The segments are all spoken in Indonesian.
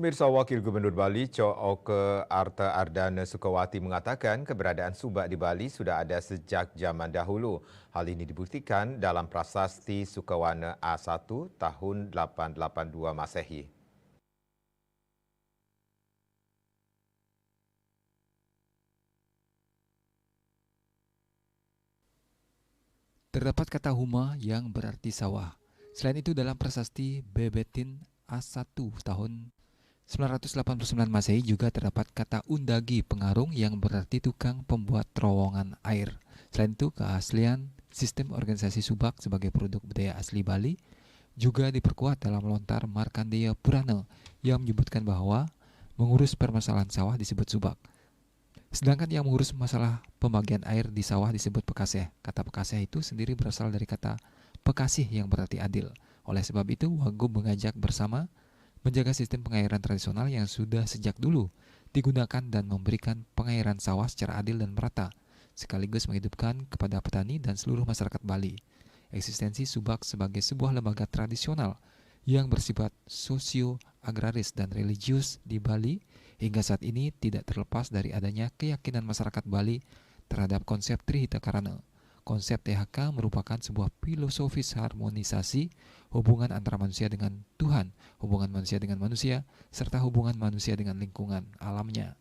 Pemirsa, Wakil Gubernur Bali Oke Arta Ardana Sukawati mengatakan keberadaan subak di Bali sudah ada sejak zaman dahulu. Hal ini dibuktikan dalam Prasasti Sukawana A1 tahun 882 Masehi. Terdapat kata huma yang berarti sawah. Selain itu dalam prasasti Bebetin A1 tahun 989 Masehi juga terdapat kata undagi pengarung yang berarti tukang pembuat terowongan air. Selain itu keaslian sistem organisasi subak sebagai produk budaya asli Bali juga diperkuat dalam lontar Markandeya Purana yang menyebutkan bahwa mengurus permasalahan sawah disebut subak. Sedangkan yang mengurus masalah pembagian air di sawah disebut pekaseh. Kata pekaseh itu sendiri berasal dari kata pekasih yang berarti adil. Oleh sebab itu, Wagub mengajak bersama menjaga sistem pengairan tradisional yang sudah sejak dulu digunakan dan memberikan pengairan sawah secara adil dan merata, sekaligus menghidupkan kepada petani dan seluruh masyarakat Bali eksistensi subak sebagai sebuah lembaga tradisional yang bersifat sosio-agraris dan religius di Bali hingga saat ini tidak terlepas dari adanya keyakinan masyarakat Bali terhadap konsep Trihita Karana. Konsep THK merupakan sebuah filosofis harmonisasi hubungan antara manusia dengan Tuhan, hubungan manusia dengan manusia, serta hubungan manusia dengan lingkungan alamnya.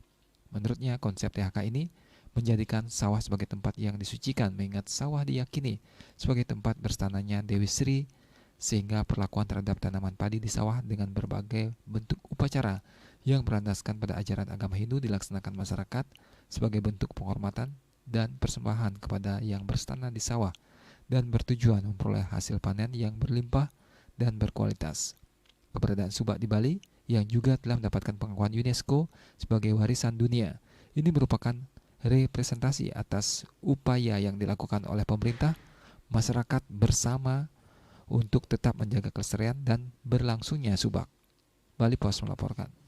Menurutnya, konsep THK ini menjadikan sawah sebagai tempat yang disucikan, mengingat sawah diyakini sebagai tempat berstananya Dewi Sri, sehingga perlakuan terhadap tanaman padi di sawah dengan berbagai bentuk upacara yang berlandaskan pada ajaran agama Hindu dilaksanakan masyarakat sebagai bentuk penghormatan dan persembahan kepada yang berstana di sawah dan bertujuan memperoleh hasil panen yang berlimpah dan berkualitas. Keberadaan subak di Bali yang juga telah mendapatkan pengakuan UNESCO sebagai warisan dunia ini merupakan representasi atas upaya yang dilakukan oleh pemerintah, masyarakat bersama untuk tetap menjaga kelestarian dan berlangsungnya subak. Bali Pos melaporkan.